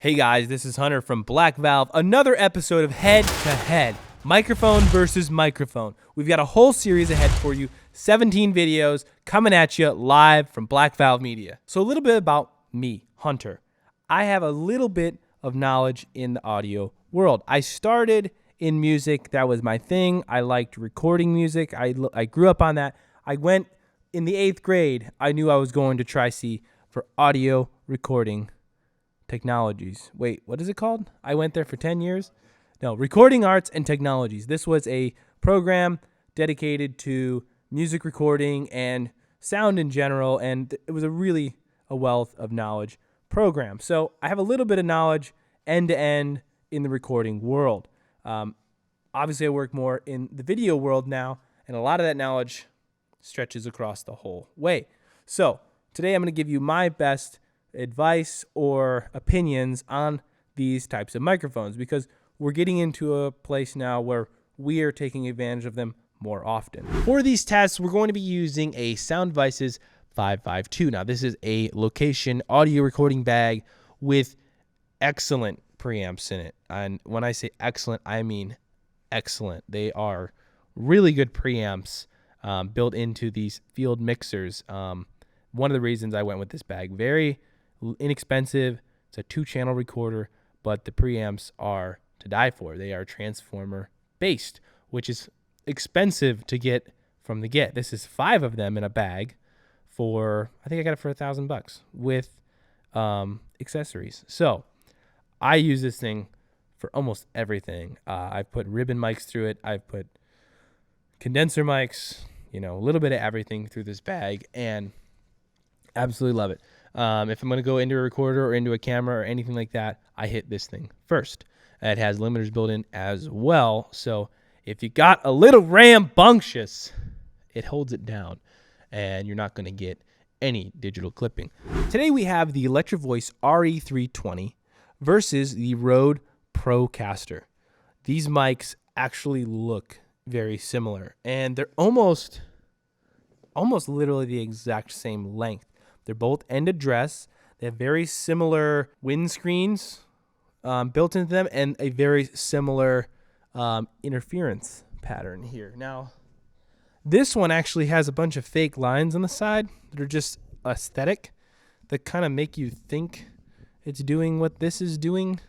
Hey guys, this is Hunter from Black Valve, another episode of Head to Head, microphone versus microphone. We've got a whole series ahead for you, 17 videos coming at you live from Black Valve Media. So a little bit about me, Hunter. I have a little bit of knowledge in the audio world. I started in music, that was my thing. I liked recording music, I grew up on that. I went in the 8th grade, I knew I was going to Tri-C for audio recording technologies. Wait, what is it called? I went there for 10 years. No, Recording Arts and Technologies. This was a program dedicated to music recording and sound in general, and it was a wealth of knowledge program. So I have a little bit of knowledge end to end in the recording world. Obviously, I work more in the video world now, and a lot of that knowledge stretches across the whole way. So today I'm going to give you my best advice or opinions on these types of microphones, because we're getting into a place now where we are taking advantage of them more often. For these tests, we're going to be using a Sound Devices 552. Now, this is a location audio recording bag with excellent preamps in it. And when I say excellent, I mean excellent. They are really good preamps built into these field mixers. One of the reasons I went with this bag, very inexpensive. It's a 2-channel recorder, but the preamps are to die for. They are transformer based, which is expensive to get from the get. This is 5 of them in a bag for, I think I got it for $1,000 with accessories. So I use this thing for almost everything. I've put ribbon mics through it. I've put condenser mics, a little bit of everything through this bag, and absolutely love it. If I'm going to go into a recorder or into a camera or anything like that, I hit this thing first. It has limiters built in as well, so if you got a little rambunctious, it holds it down, and you're not going to get any digital clipping. Today we have the Electro-Voice RE320 versus the Rode Procaster. These mics actually look very similar, and they're almost literally the exact same length. They're both end address. They have very similar windscreens built into them and a very similar interference pattern here. Now, this one actually has a bunch of fake lines on the side that are just aesthetic, that kind of make you think it's doing what this is doing.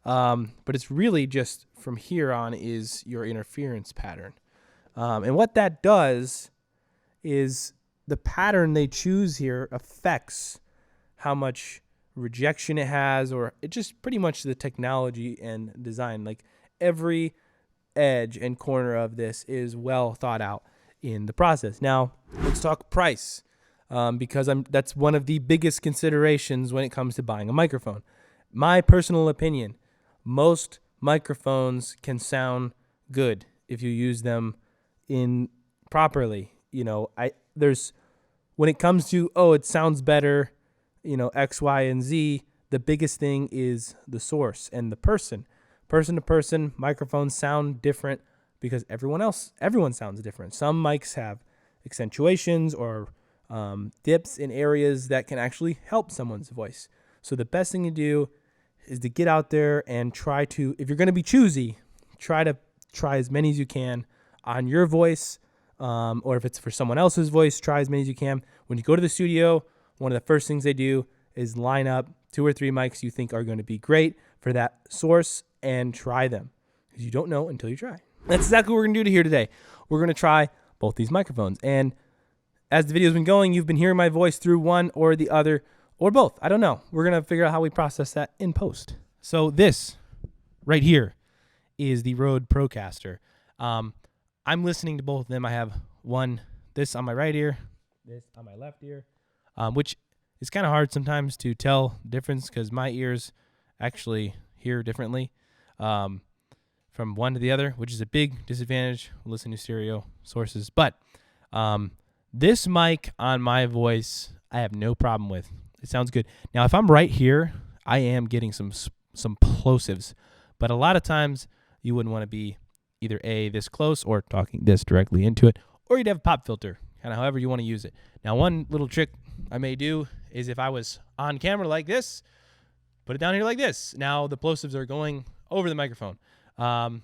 But it's really just from here on is your interference pattern. And what that does is the pattern they choose here affects how much rejection it has, or it just pretty much the technology and design. Like every edge and corner of this is well thought out in the process. Now, let's talk price, because that's one of the biggest considerations when it comes to buying a microphone. My personal opinion, most microphones can sound good if you use them in properly. When it comes to, it sounds better, X, Y, and Z, the biggest thing is the source and the person. Person to person, microphones sound different because everyone sounds different. Some mics have accentuations or dips in areas that can actually help someone's voice. So the best thing to do is to get out there and try to, if you're going to be choosy, try as many as you can on your voice. Or if it's for someone else's voice, try as many as you can. When you go to the studio, one of the first things they do is line up 2 or 3 mics you think are going to be great for that source and try them, because you don't know until you try. That's exactly what we're going to do here today. We're going to try both these microphones. And as the video's been going, you've been hearing my voice through one or the other or both. I don't know. We're going to figure out how we process that in post. So this right here is the Rode Procaster. I'm listening to both of them. I have this on my right ear, this on my left ear, which is kind of hard sometimes to tell the difference because my ears actually hear differently from one to the other, which is a big disadvantage when listening to stereo sources. But this mic on my voice, I have no problem with. It sounds good. Now, if I'm right here, I am getting some plosives, but a lot of times you wouldn't want to be either this close or talking this directly into it, or you'd have a pop filter, kind of however you want to use it. Now, one little trick I may do is if I was on camera like this, put it down here like this. Now the plosives are going over the microphone. But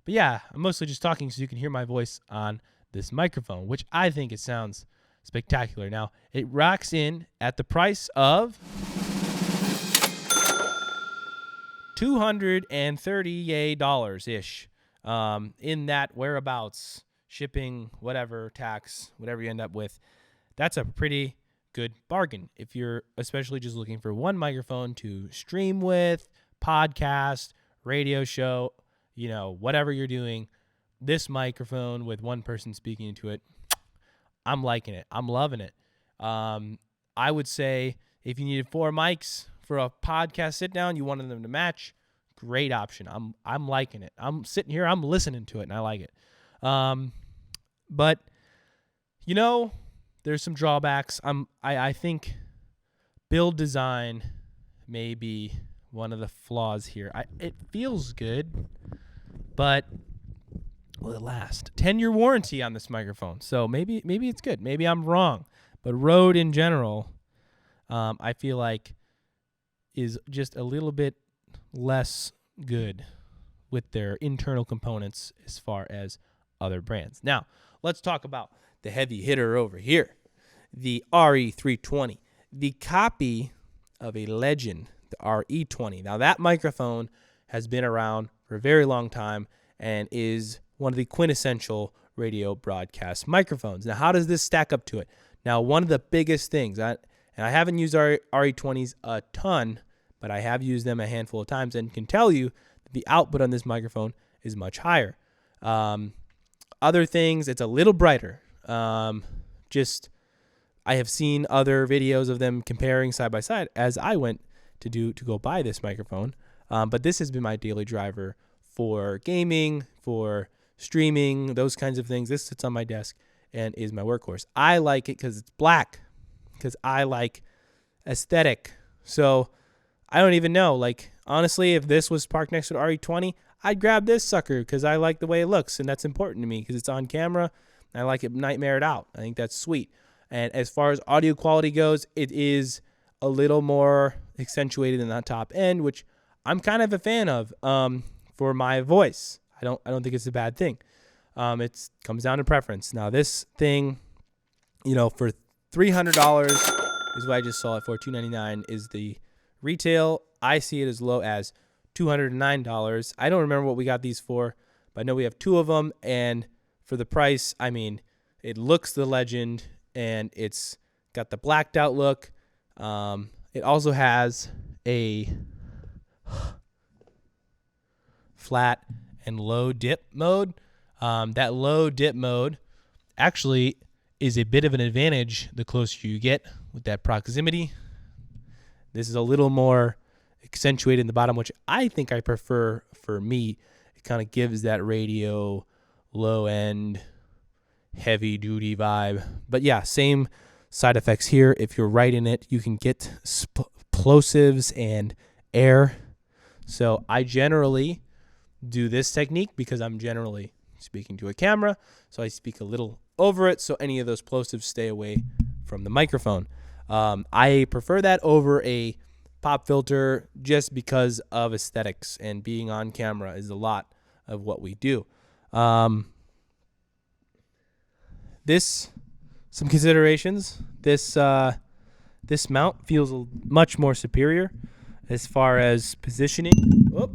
yeah, I'm mostly just talking so you can hear my voice on this microphone, which I think it sounds spectacular. Now, it rocks in at the price of $238-ish. In that whereabouts, shipping, whatever, tax, whatever you end up with. That's a pretty good bargain if you're especially just looking for one microphone to stream with, podcast, radio show, whatever you're doing. This microphone with one person speaking into it, I'm liking it. I'm loving it. I would say if you needed 4 mics for a podcast sit down, you wanted them to match, great option. I'm liking it. I'm sitting here, I'm listening to it, and I like it. But there's some drawbacks. I think build design may be one of the flaws here. It feels good, but will it last? 10-year warranty on this microphone. So maybe it's good. Maybe I'm wrong. But Rode in general, I feel like is just a little bit less good with their internal components as far as other brands. Now, let's talk about the heavy hitter over here, the RE320, the copy of a legend, the RE20. Now, that microphone has been around for a very long time and is one of the quintessential radio broadcast microphones. Now, how does this stack up to it? Now, one of the biggest things, and I haven't used RE20s a ton, but I have used them a handful of times and can tell you that the output on this microphone is much higher. Other things, it's a little brighter. I have seen other videos of them comparing side by side as I went to go buy this microphone. But this has been my daily driver for gaming, for streaming, those kinds of things. This sits on my desk and is my workhorse. I like it because it's black, because I like aesthetic. So I don't even know. Like, honestly, if this was parked next to the RE20, I'd grab this sucker because I like the way it looks, and that's important to me because it's on camera. I like it nightmared out. I think that's sweet. And as far as audio quality goes, it is a little more accentuated in that top end, which I'm kind of a fan of for my voice. I don't think it's a bad thing. It comes down to preference. Now, this thing, for $300 is what I just saw it for. $299 is the retail. I see it as low as $209. I don't remember what we got these for, but I know we have 2 of them, and for the price, I mean, it looks the legend, and it's got the blacked out look. It also has a flat and low dip mode. That low dip mode actually is a bit of an advantage the closer you get with that proximity. This is a little more accentuated in the bottom, which I think I prefer for me. It kind of gives that radio low end, heavy duty vibe. But yeah, same side effects here. If you're right in it, you can get plosives and air. So I generally do this technique because I'm generally speaking to a camera. So I speak a little over it so any of those plosives stay away from the microphone. I prefer that over a pop filter just because of aesthetics, and being on camera is a lot of what we do. Some considerations. This mount feels much more superior as far as positioning. Oh,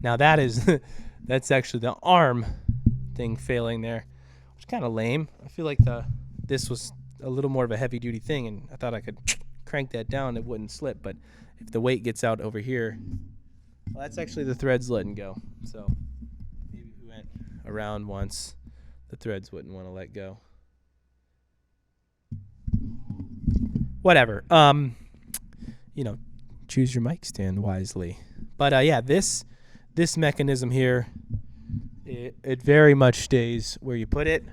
now that's actually the arm thing failing there, which is kind of lame. I feel like this was a little more of a heavy duty thing, and I thought I could crank that down, it wouldn't slip. But if the weight gets out over here, well, that's actually the threads letting go. So maybe if we went around once, the threads wouldn't want to let go. Whatever. Choose your mic stand wisely. But yeah, this mechanism here, it very much stays where you put it.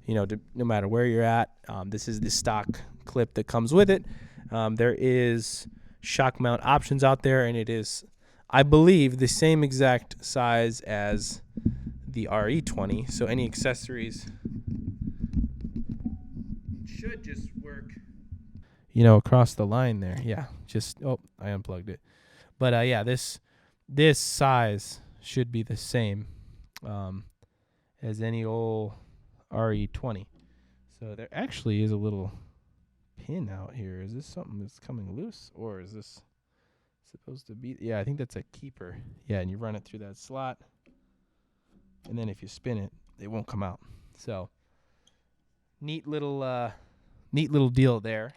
No matter where you're at. This is the stock clip that comes with it. There is shock mount options out there, and it is, I believe, the same exact size as the RE20. So any accessories should just work, across the line there. Yeah, I unplugged it. But yeah, this size should be the same as any old RE20. So there actually is a little pin out here. Is this something that's coming loose, or is this supposed to be? Yeah, I think that's a keeper. Yeah, and you run it through that slot, and then if you spin it, it won't come out. So neat little deal there.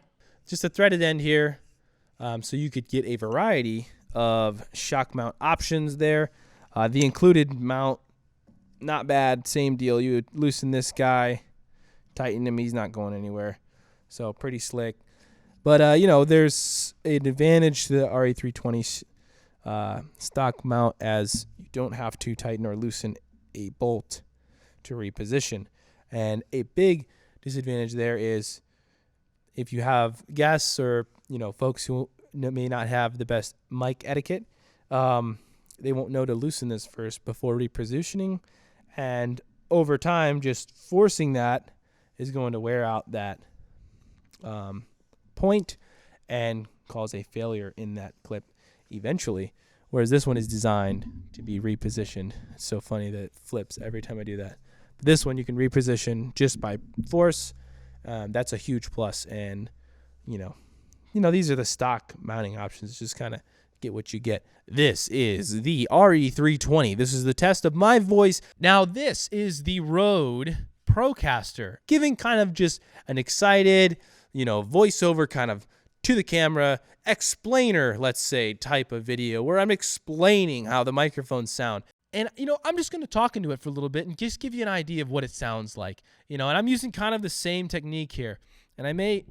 Just a threaded end here, so you could get a variety of shock mount options there. The included mount, not bad. Same deal. You would loosen this guy, tighten him. He's not going anywhere. So pretty slick. But, there's an advantage to the RE320 stock mount, as you don't have to tighten or loosen a bolt to reposition. And a big disadvantage there is if you have guests or, folks who may not have the best mic etiquette, they won't know to loosen this first before repositioning. And over time, just forcing that is going to wear out that point and cause a failure in that clip eventually. Whereas this one is designed to be repositioned. It's so funny that it flips every time I do that. But this one you can reposition just by force. That's a huge plus. And, these are the stock mounting options. Just kind of get what you get. This is the RE320. This is the test of my voice. Now, this is the Rode Procaster, giving kind of just an excited, voiceover kind of to the camera, explainer, let's say, type of video where I'm explaining how the microphones sound. And, I'm just going to talk into it for a little bit and just give you an idea of what it sounds like, and I'm using kind of the same technique here. And I may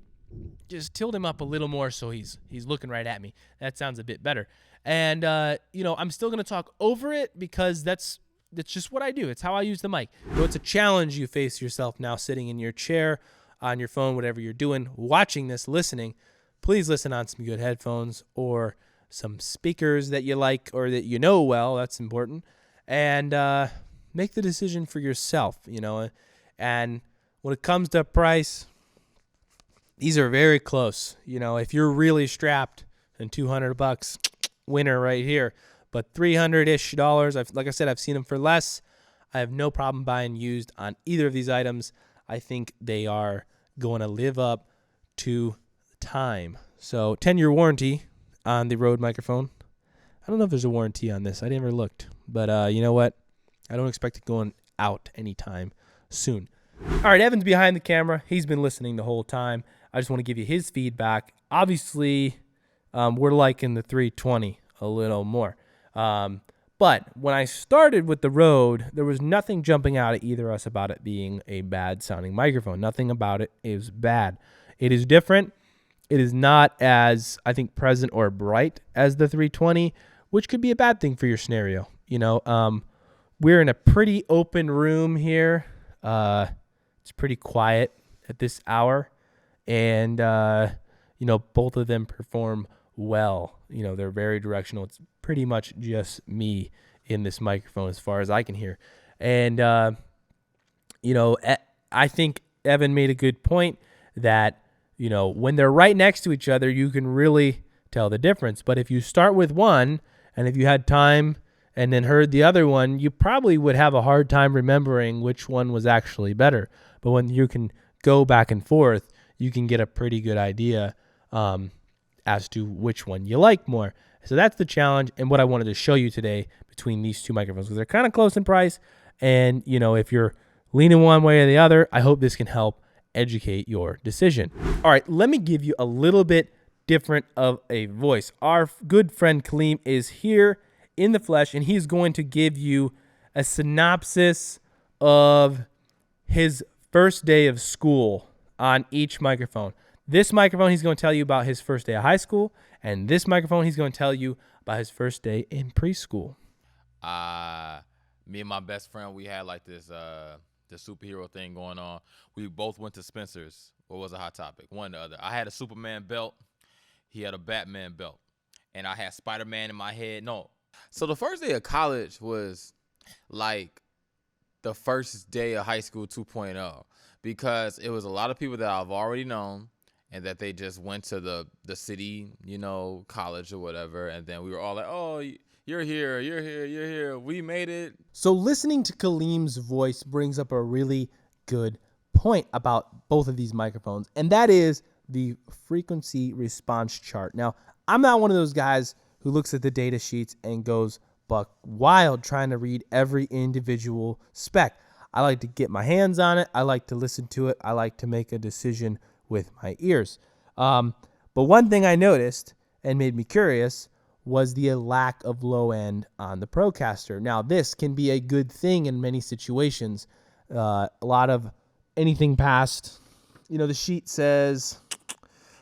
just tilt him up a little more so he's looking right at me. That sounds a bit better. And, I'm still going to talk over it because that's just what I do. It's how I use the mic. So it's a challenge you face yourself now, sitting in your chair, on your phone, whatever you're doing, watching this, listening. Please listen on some good headphones or some speakers that you like or that you know well. That's important. And make the decision for yourself, And when it comes to price, these are very close. If you're really strapped, then $200, winner right here. But $300-ish, like I said, I've seen them for less. I have no problem buying used on either of these items. I think they are going to live up to time. So 10-year warranty on the Rode microphone. I don't know if there's a warranty on this. I never looked. But you know what? I don't expect it going out anytime soon. All right, Evan's behind the camera. He's been listening the whole time. I just want to give you his feedback. Obviously, we're liking the 320 a little more. But when I started with the Rode, there was nothing jumping out at either of us about it being a bad sounding microphone. Nothing about it is bad. It is different. It is not as, I think, present or bright as the 320, which could be a bad thing for your scenario. We're in a pretty open room here. It's pretty quiet at this hour. And, both of them perform well. They're very directional. It's pretty much just me in this microphone as far as I can hear. And, I think Evan made a good point that, when they're right next to each other, you can really tell the difference. But if you start with one, and if you had time and then heard the other one, you probably would have a hard time remembering which one was actually better. But when you can go back and forth, you can get a pretty good idea as to which one you like more. So that's the challenge and what I wanted to show you today between these two microphones, because they're kind of close in price. And, if you're leaning one way or the other, I hope this can help educate your decision. All right, let me give you a little bit different of a voice. Our good friend Kalim is here in the flesh, and he's going to give you a synopsis of his first day of school on each microphone. This microphone, he's going to tell you about his first day of high school, and this microphone, he's going to tell you about his first day in preschool. Me and my best friend, we had like this the superhero thing going on. We both went to Spencer's. What was a Hot Topic? One or the other. I had a Superman belt. He had a Batman belt. And I had Spider-Man in my head. No. So the first day of college was like the first day of high school 2.0, because it was a lot of people that I've already known, and that they just went to the city, you know, college or whatever, and then we were all like, oh, you're here, you're here, you're here, we made it. So listening to Kalim's voice brings up a really good point about both of these microphones, and that is the frequency response chart. Now, I'm not one of those guys who looks at the data sheets and goes buck wild trying to read every individual spec. I like to get my hands on it. I like to listen to it. I like to make a decision with my ears. But one thing I noticed and made me curious was the lack of low end on the Procaster. Now, this can be a good thing in many situations. A lot of anything past, the sheet says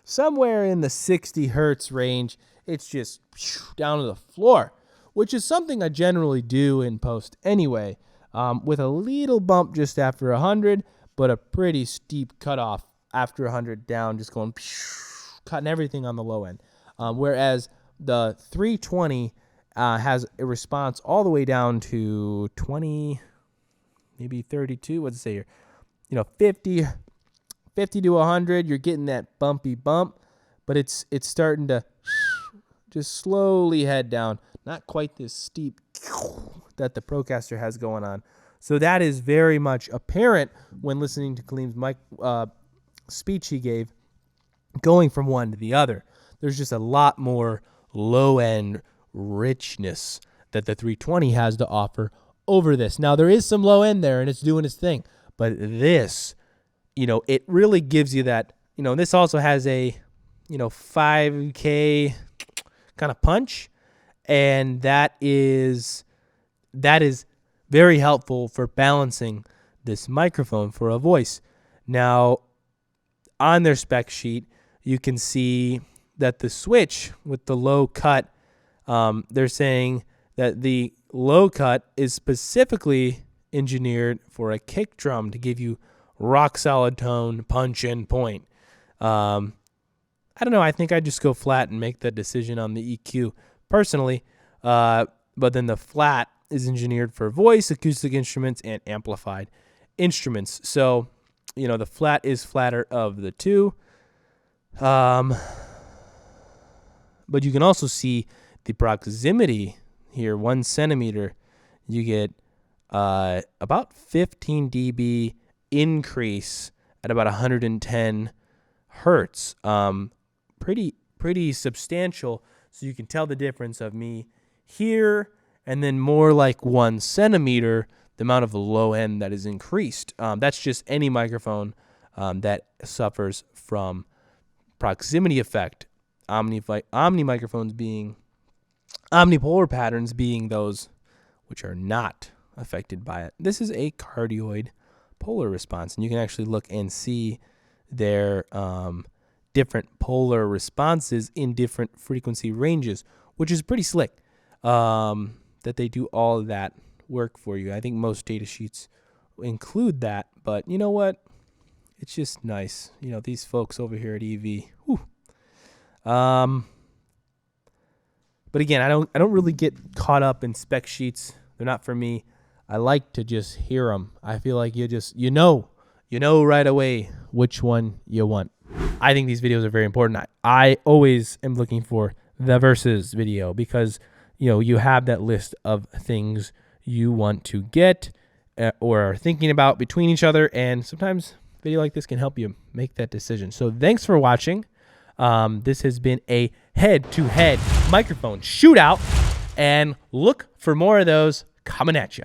somewhere in the 60 hertz range, it's just down to the floor, which is something I generally do in post anyway, with a little bump just after 100, but a pretty steep cutoff after 100 down, just going cutting everything on the low end. Whereas the 320 has a response all the way down to 20, maybe 32. What's it say here? 50 to 100. You're getting that bumpy bump, but it's starting to just slowly head down. Not quite this steep that the Procaster has going on. So that is very much apparent when listening to Kalim's speech he gave, going from one to the other. There's just a lot more low-end richness that the 320 has to offer over this. Now, there is some low end there, and it's doing its thing. But this, it really gives you that, this also has a, 5K kind of punch. And that is very helpful for balancing this microphone for a voice. Now, on their spec sheet, you can see that the switch with the low cut, they're saying that the low cut is specifically engineered for a kick drum to give you rock solid tone, punch, and point. I don't know. I think I'd just go flat and make the decision on the EQ personally. But then the flat is engineered for voice, acoustic instruments, and amplified instruments. So, the flat is flatter of the two. But you can also see the proximity here, 1 centimeter. You get about 15 dB increase at about 110 hertz. Pretty substantial. So you can tell the difference of me here, and then more like 1 centimeter, the amount of the low end that is increased. That's just any microphone that suffers from proximity effect. Omnipolar patterns being those which are not affected by it. This is a cardioid polar response, and you can actually look and see their different polar responses in different frequency ranges, which is pretty slick, that they do all of that work for you. I think most data sheets include that, but you know what? It's just nice. These folks over here at EV. Whew. But again, I don't really get caught up in spec sheets. They're not for me. I like to just hear them. I feel like you know right away which one you want. I think these videos are very important. I always am looking for the versus video because, you have that list of things you want to get or are thinking about between each other. And sometimes a video like this can help you make that decision. So thanks for watching. This has been a head-to-head microphone shootout, and look for more of those coming at you.